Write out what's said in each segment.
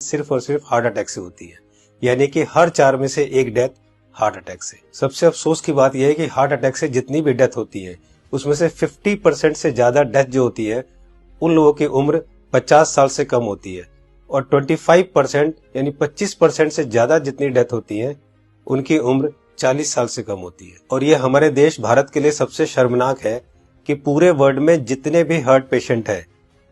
सिर्फ और सिर्फ हार्ट अटैक से होती है, यानी कि हर 4 में से 1 डेथ हार्ट अटैक से। सबसे अफसोस की बात यह है कि हार्ट अटैक से जितनी भी डेथ होती है उसमें से 50% से ज्यादा डेथ जो होती है उन लोगों की उम्र 50 साल से कम होती है, और 25% यानी 25% से ज्यादा जितनी डेथ होती है उनकी उम्र 40 साल से कम होती है। और ये हमारे देश भारत के लिए सबसे शर्मनाक है कि पूरे वर्ल्ड में जितने भी हार्ट पेशेंट है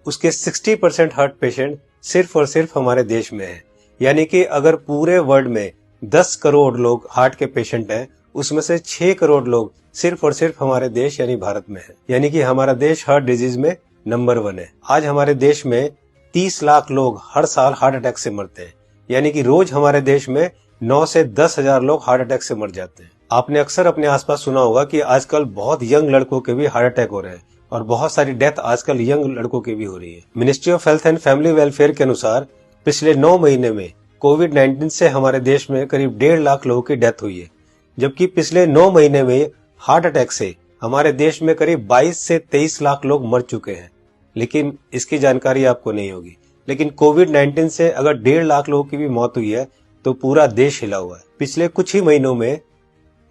उसके 60% हार्ट पेशेंट सिर्फ और सिर्फ हमारे देश में है। यानी कि अगर पूरे वर्ल्ड में 10 करोड़ लोग हार्ट के पेशेंट हैं उसमें से 6 करोड़ लोग सिर्फ और सिर्फ हमारे देश यानी भारत में है। यानी कि हमारा देश हार्ट डिजीज में नंबर 1 है। आज हमारे देश में 30 लाख लोग हर साल हार्ट अटैक से मरते हैं, यानी कि रोज हमारे देश में 9 से 10 हजार लोग हार्ट अटैक से मर जाते हैं। आपने अक्सर अपने आसपास सुना होगा कि आजकल बहुत यंग लड़कों के भी हार्ट अटैक हो रहे हैं और बहुत सारी डेथ आजकल यंग लड़कों की भी हो रही है। Ministry of health and family welfare के अनुसार पिछले 9 महीने में कोविड-19 से हमारे देश में करीब 1.5 लाख लोगों की डेथ हुई है, जबकि पिछले 9 महीने में हार्ट अटैक से हमारे देश में करीब 22 से 23 लाख लोग मर चुके हैं। लेकिन इसकी जानकारी आपको नहीं होगी, लेकिन कोविड-19 से अगर 1.5 लाख लोगों की भी मौत हुई है तो पूरा देश हिला हुआ है। पिछले कुछ ही महीनों में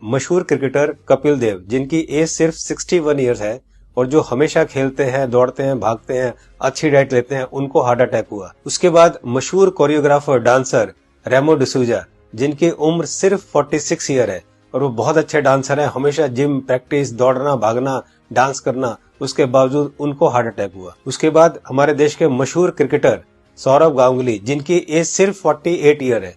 मशहूर क्रिकेटर कपिल देव, जिनकी एज सिर्फ 61 ईयर्स है और जो हमेशा खेलते हैं, दौड़ते हैं, भागते हैं, अच्छी डाइट लेते हैं, उनको हार्ट अटैक हुआ। उसके बाद मशहूर कोरियोग्राफर डांसर रेमो डिसूजा, जिनकी उम्र सिर्फ 46 ईयर है और वो बहुत अच्छे डांसर हैं, हमेशा जिम, प्रैक्टिस, दौड़ना, भागना, डांस करना, उसके बावजूद उनको हार्ट अटैक हुआ। उसके बाद हमारे देश के मशहूर क्रिकेटर सौरव गांगुली, जिनकी एज सिर्फ 48 ईयर है,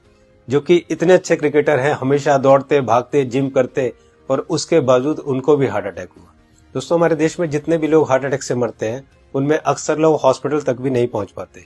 जो कि इतने अच्छे क्रिकेटर हैं, हमेशा दौड़ते, भागते, जिम करते, और उसके बावजूद उनको भी हार्ट अटैक हुआ। दोस्तों, हमारे देश में जितने भी लोग हार्ट अटैक से मरते हैं उनमें अक्सर लोग हॉस्पिटल तक भी नहीं पहुंच पाते।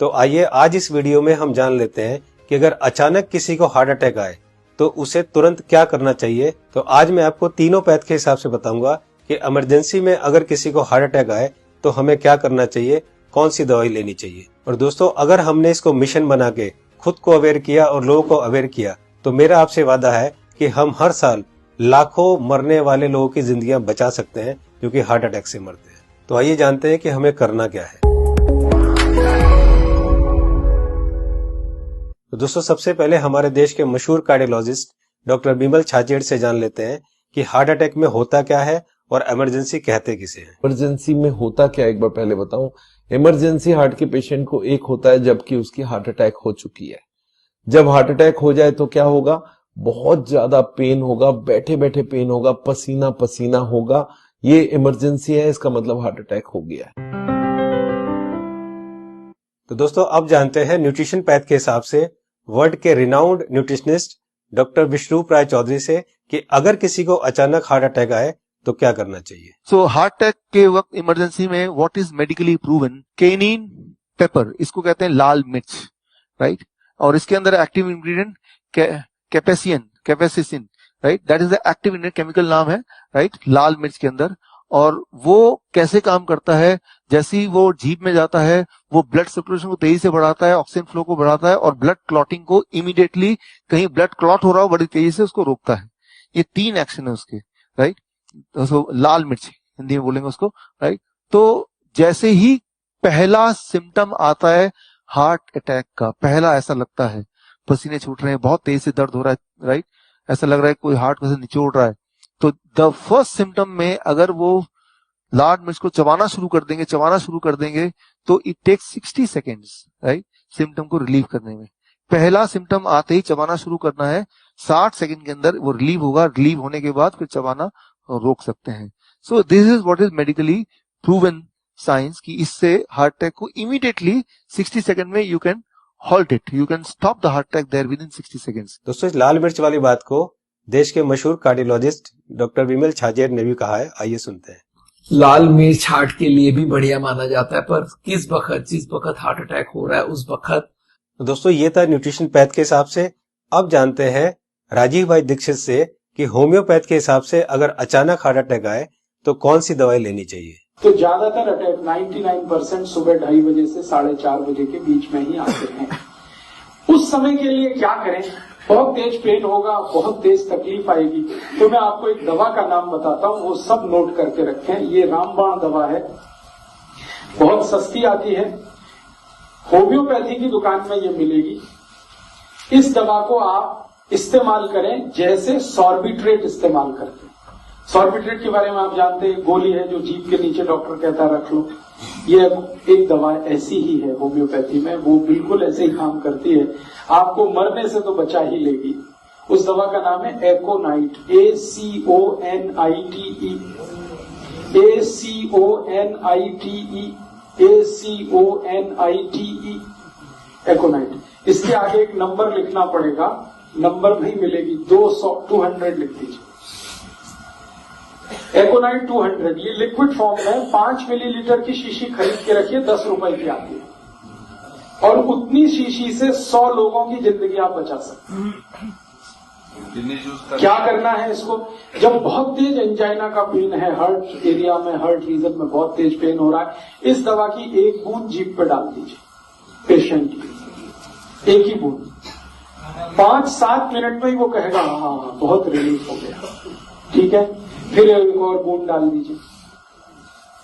तो आइए आज इस वीडियो में हम जान लेते हैं कि अगर अचानक किसी को हार्ट अटैक आए तो उसे तुरंत क्या करना चाहिए। तो आज मैं आपको तीनों पैथ के हिसाब से बताऊंगा कि इमरजेंसी में अगर किसी को हार्ट अटैक आए तो हमें क्या करना चाहिए, कौन सी दवाई लेनी चाहिए। और दोस्तों, अगर हमने इसको मिशन बना के खुद को अवेयर किया और लोगों को अवेयर किया तो मेरा आपसे वादा है कि हम हर साल लाखों मरने वाले लोगों की जिंदगियां बचा सकते हैं जो कि हार्ट अटैक से मरते हैं। तो आइए जानते हैं कि हमें करना क्या है। तो दोस्तों, सबसे पहले हमारे देश के मशहूर कार्डियोलॉजिस्ट डॉक्टर बिमल छाजेड़ से जान लेते हैं कि हार्ट अटैक में होता क्या है और इमरजेंसी कहते किसे हैं। इमरजेंसी में होता क्या, एक बार पहले बताऊं। इमरजेंसी हार्ट के पेशेंट को एक होता है जबकि उसकी हार्ट अटैक हो चुकी है। जब हार्ट अटैक हो जाए तो क्या होगा, बहुत ज्यादा पेन होगा, बैठे बैठे पेन होगा, पसीना पसीना होगा, ये इमरजेंसी है, इसका मतलब हार्ट अटैक हो गया है। तो दोस्तों, अब जानते हैं न्यूट्रिशन पैथ के हिसाब से वर्ल्ड के रिनाउंड न्यूट्रिशनिस्ट डॉक्टर विश्वरूप राय चौधरी से कि अगर किसी को अचानक हार्ट अटैक आए तो क्या करना चाहिए। सो हार्ट अटैक के वक्त इमरजेंसी में what is medically proven, cayenne pepper, इसको कहते हैं लाल मिर्च, राइट, और इसके अंदर active ingredient capsaicin, right, that is the active ingredient, chemical नाम है, राइट, लाल मिर्च के अंदर। और वो कैसे काम करता है, जैसे ही वो जीभ में जाता है वो ब्लड सर्कुलेशन को तेजी से बढ़ाता है, ऑक्सीजन फ्लो को बढ़ाता है और ब्लड क्लॉटिंग को इमीडिएटली, कहीं ब्लड क्लॉट हो रहा हो बड़ी तेजी से उसको रोकता है। ये 3 एक्शन है उसके, राइट। तो लाल मिर्च हिंदी में बोलेंगे उसको, राइट। तो जैसे ही पहला सिम्टम आता है हार्ट अटैक का, पहला ऐसा लगता है पसीने छूट रहे हैं, बहुत तेज से दर्द हो रहा है, राइट, ऐसा लग रहा है कोई हार्ट में से निचोड़ रहा है, तो द फर्स्ट सिम्टम में अगर वो लाल मिर्च को चबाना शुरू कर देंगे तो it takes 60 seconds, right, symptom को रिलीव करने में। पहला सिम्टम आते ही चबाना शुरू करना है, 60 सेकेंड के अंदर वो रिलीव होगा, रिलीव होने के बाद फिर चबाना रोक सकते हैं। So this is what is medically proven science कि इससे हार्ट अटैक को इमीडिएटली 60 सेकेंड में you can halt it, you can stop the heart attack there within 60 seconds. दोस्तों, इस लाल मिर्च वाली बात को देश के मशहूर कार्डियोलॉजिस्ट डॉक्टर बिमल छाजेड़ ने भी कहा है, आइए सुनते हैं। लाल मिर्च हार्ट के लिए भी बढ़िया माना जाता है, पर जिस वक्त हार्ट अटैक हो रहा है उस वक्त। दोस्तों, ये था न्यूट्रिशन पैथ के हिसाब से। अब जानते हैं राजीव भाई दीक्षित से कि होम्योपैथ के हिसाब से अगर अचानक हार्ट अटैक आए तो कौन सी दवाई लेनी चाहिए। तो ज्यादातर अटैक 99% सुबह 2:30 बजे से 4:30 बजे के बीच में ही आते हैं। उस समय के लिए क्या करें, बहुत तेज पेन होगा, बहुत तेज तकलीफ आएगी, तो मैं आपको एक दवा का नाम बताता हूं, वो सब नोट करके रखें। ये रामबाण दवा है, बहुत सस्ती आती है होम्योपैथी की दुकान में ये मिलेगी। इस दवा को आप इस्तेमाल करें जैसे सॉर्बिट्रेट इस्तेमाल करते हैं। सॉर्बिट्रेट के बारे में आप जानते हैं, गोली है जो जीभ के नीचे डॉक्टर कहता है रख लो। ये एक दवा ऐसी ही है होम्योपैथी में, वो बिल्कुल ऐसे ही काम करती है, आपको मरने से तो बचा ही लेगी। उस दवा का नाम है एकोनाइट, ACONITE, ACONITE, एकोनाइट। इसके आगे एक नंबर लिखना पड़ेगा, नंबर भी मिलेगी 200 लिख दीजिए। एकोनाइट 200 ये लिक्विड फॉर्म में 5 मिलीलीटर की शीशी खरीद के रखिए, 10 रुपए की आती है, और उतनी शीशी से 100 लोगों की जिंदगी आप बचा सकते हैं। क्या करना है इसको? जब बहुत तेज एंजाइना का पेन है, हार्ट एरिया में, हार्ट रीजन में बहुत तेज पेन हो रहा है, इस दवा की एक बूंद जीभ पे डाल दीजिए पेशेंट की, एक ही बूंद। 5-7 मिनट में ही वो कहेगा हाँ बहुत रिलीफ हो गया, ठीक है। फिर एक और बूंद डाल दीजिए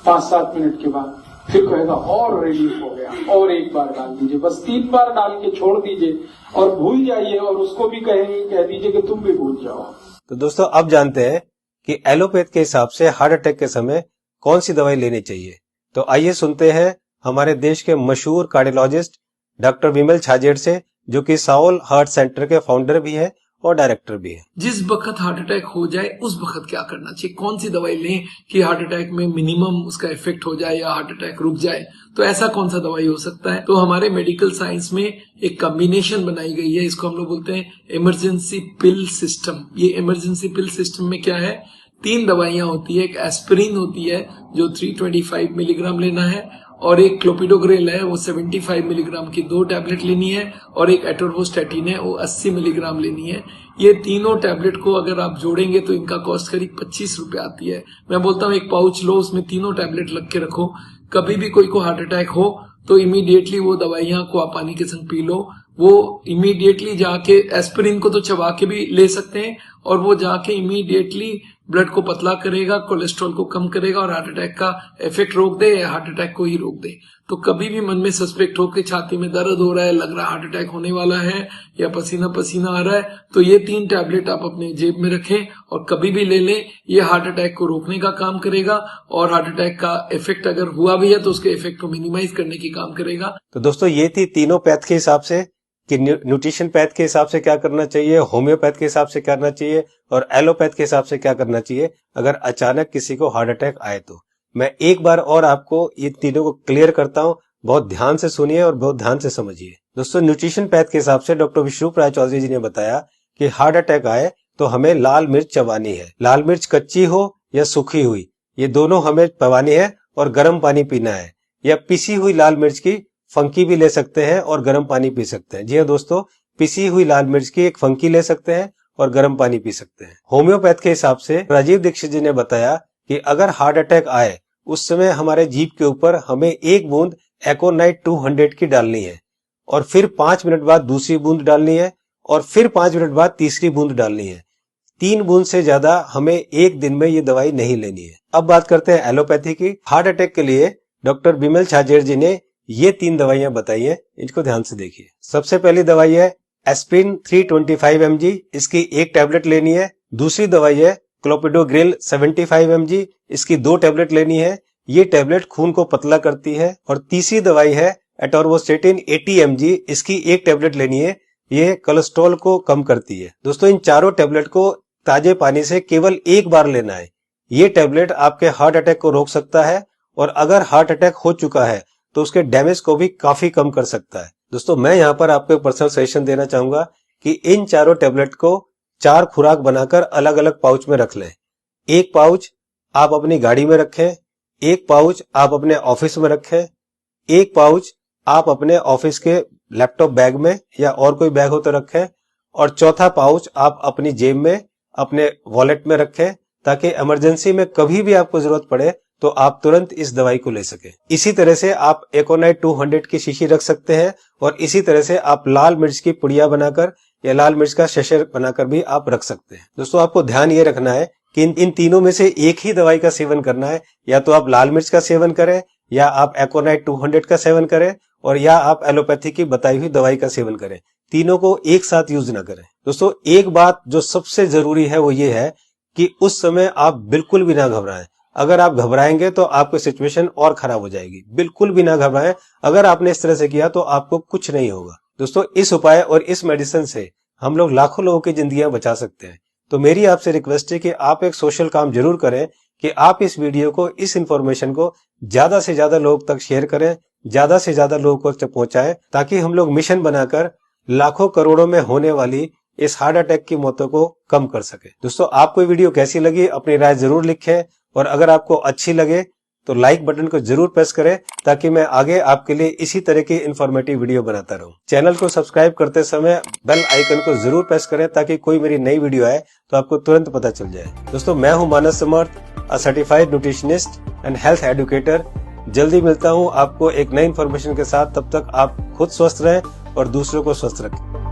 5-7 मिनट के बाद, फिर कहेगा और रिलीफ हो गया, और एक बार डाल दीजिए। बस 3 बार डाल के छोड़ दीजिए और भूल जाइए, और उसको भी कह दीजिए कि तुम भी भूल जाओ। तो दोस्तों अब जानते हैं कि एलोपैथ के हिसाब से हार्ट अटैक के समय कौन सी दवाई लेनी चाहिए। तो आइए सुनते हैं हमारे देश के मशहूर कार्डियोलॉजिस्ट डॉक्टर विमल छाजेड़ से, जो कि साउल हार्ट सेंटर के फाउंडर भी है और डायरेक्टर भी है। जिस वक्त हार्ट अटैक हो जाए उस वक्त क्या करना चाहिए, कौन सी दवाई लें कि हार्ट अटैक में मिनिमम उसका इफेक्ट हो जाए या हार्ट अटैक रुक जाए, तो ऐसा कौन सा दवाई हो सकता है। तो हमारे मेडिकल साइंस में एक कॉम्बिनेशन बनाई गई है, इसको हम लोग बोलते हैं इमरजेंसी पिल सिस्टम। ये इमरजेंसी पिल सिस्टम में क्या है, 3 दवाइयां होती है। एक एस्पिरिन होती है जो 325 मिलीग्राम लेना है, और एक क्लोपिडोग्रेल है वो 75 मिलीग्राम की 2 टैबलेट लेनी है, और एक एटोरवोस्टैटिन है वो 80 मिलीग्राम लेनी है। ये तीनों टैबलेट को अगर आप जोड़ेंगे तो इनका कॉस्ट करीब 25 रुपए आती है। मैं बोलता हूँ एक पाउच लो, उसमें तीनों टैबलेट लग के रखो, कभी भी कोई को हार्ट अटैक हो तो इमीडिएटली वो दवाइयां को आप पानी के संग पी लो। वो इमीडिएटली जाके एस्पिरिन को तो चबा के भी ले सकते हैं, और वो जाके इमीडिएटली ब्लड को पतला करेगा, कोलेस्ट्रॉल को कम करेगा, और हार्ट अटैक का इफेक्ट रोक दे या हार्ट अटैक को ही रोक दे। तो कभी भी मन में सस्पेक्ट हो कि छाती में दर्द हो रहा है, लग रहा है हार्ट अटैक होने वाला है, या पसीना पसीना आ रहा है, तो ये 3 टैबलेट आप अपने जेब में रखें और कभी भी ले लें। ये हार्ट अटैक को रोकने का काम करेगा, और हार्ट अटैक का इफेक्ट अगर हुआ भी है तो उसके इफेक्ट को मिनिमाइज करने की काम करेगा। तो दोस्तों ये थी तीनों पैथ के हिसाब से कि न्यूट्रिशन पैथ के हिसाब से क्या करना चाहिए, होम्योपैथ के हिसाब से क्या करना चाहिए, और एलोपैथ के हिसाब से क्या करना चाहिए अगर अचानक किसी को हार्ट अटैक आए। तो मैं एक बार और आपको ये तीनों को क्लियर करता हूं, बहुत ध्यान से सुनिए और बहुत ध्यान से समझिए। दोस्तों न्यूट्रिशन पैथ के हिसाब से डॉक्टर विश्वरूप राय चौधरी जी ने बताया कि हार्ट अटैक आए तो हमें लाल मिर्च चबानी है। लाल मिर्च कच्ची हो या सूखी हुई, ये दोनों हमें चबानी है, और गर्म पानी पीना है। या पिसी हुई लाल मिर्च की फंकी भी ले सकते हैं और गर्म पानी पी सकते हैं। जी हाँ दोस्तों, पिसी हुई लाल मिर्च की एक फंकी ले सकते हैं और गर्म पानी पी सकते हैं। होम्योपैथ के हिसाब से राजीव दीक्षित जी ने बताया कि अगर हार्ट अटैक आए उस समय हमारे जीभ के ऊपर हमें 1 बूंद एकोनाइट 200 की डालनी है, और फिर 5 मिनट बाद दूसरी बूंद डालनी है, और फिर 5 मिनट बाद तीसरी बूंद डालनी है। 3 बूंद से ज्यादा हमें एक दिन में ये दवाई नहीं लेनी है। अब बात करते हैं एलोपैथी की। हार्ट अटैक के लिए डॉक्टर विमल छाजेड़ जी ने ये 3 दवाइयां बताई है, इनको ध्यान से देखिए। सबसे पहली दवाई है एस्पिरिन 325 mg, इसकी 1 टैबलेट लेनी है। दूसरी दवाई है क्लोपिडोग्रेल 75 mg, इसकी 2 टैबलेट लेनी है। ये टैबलेट खून को पतला करती है। और तीसरी दवाई है एटोरवोस्टैटिन 80 mg, इसकी 1 टैबलेट लेनी है। ये कोलेस्ट्रॉल को कम करती है। दोस्तों इन चारों टैबलेट को ताजे पानी से केवल 1 बार लेना है। ये टैबलेट आपके हार्ट अटैक को रोक सकता है, और अगर हार्ट अटैक हो चुका है तो उसके डैमेज को भी काफी कम कर सकता है। दोस्तों मैं यहाँ पर आपको एक पर्सनल सजेशन देना चाहूंगा कि इन चारों टैबलेट को 4 खुराक बनाकर अलग अलग पाउच में रख लें। 1 पाउच आप अपनी गाड़ी में रखें, 1 पाउच आप अपने ऑफिस में रखें, 1 पाउच आप अपने ऑफिस के लैपटॉप बैग में या और कोई बैग हो तो रखें, और चौथा पाउच आप अपनी जेब में अपने वॉलेट में रखें, ताकि इमरजेंसी में कभी भी आपको जरूरत पड़े तो आप तुरंत इस दवाई को ले सके। इसी तरह से आप एकोनाइट 200 की शीशी रख सकते हैं, और इसी तरह से आप लाल मिर्च की पुड़िया बनाकर या लाल मिर्च का शशर बनाकर भी आप रख सकते हैं। दोस्तों आपको ध्यान ये रखना है कि इन तीनों में से एक ही दवाई का सेवन करना है। या तो आप लाल मिर्च का सेवन करें, या आप एकोनाइट 200 का सेवन करें, और या आप एलोपैथी की बताई हुई दवाई का सेवन करें। तीनों को एक साथ यूज ना करें। दोस्तों, एक बात जो सबसे जरूरी है वो ये है कि उस समय आप बिल्कुल भी ना घबराएं। अगर आप घबराएंगे तो आपकी सिचुएशन और खराब हो जाएगी। बिल्कुल भी ना घबराएं। अगर आपने इस तरह से किया तो आपको कुछ नहीं होगा। दोस्तों, इस उपाय और इस मेडिसिन से हम लोग लाखों लोगों की जिंदगियां बचा सकते हैं। तो मेरी आपसे रिक्वेस्ट है कि आप एक सोशल काम जरूर करें कि आप इस वीडियो को, इस इंफॉर्मेशन को ज्यादा से ज्यादा लोग तक शेयर करें, ज्यादा से ज्यादा लोगों तक पहुंचाएं, ताकि हम लोग मिशन बनाकर लाखों करोड़ों में होने वाली इस हार्ट अटैक की मौतों को कम कर सके। दोस्तों, आपको ये वीडियो कैसी लगी अपनी राय जरूर लिखें, और अगर आपको अच्छी लगे तो लाइक बटन को जरूर प्रेस करें, ताकि मैं आगे आपके लिए इसी तरह की इंफॉर्मेटिव वीडियो बनाता रहूं। चैनल को सब्सक्राइब करते समय बेल आइकन को जरूर प्रेस करें, ताकि कोई मेरी नई वीडियो आए तो आपको तुरंत पता चल जाए। दोस्तों, मैं हूं Manas Samarth, a certified nutritionist and health educator. जल्दी मिलता हूं आपको एक नई इंफॉर्मेशन के साथ। तब तक आप खुद स्वस्थ रहें और दूसरों को स्वस्थ रखें।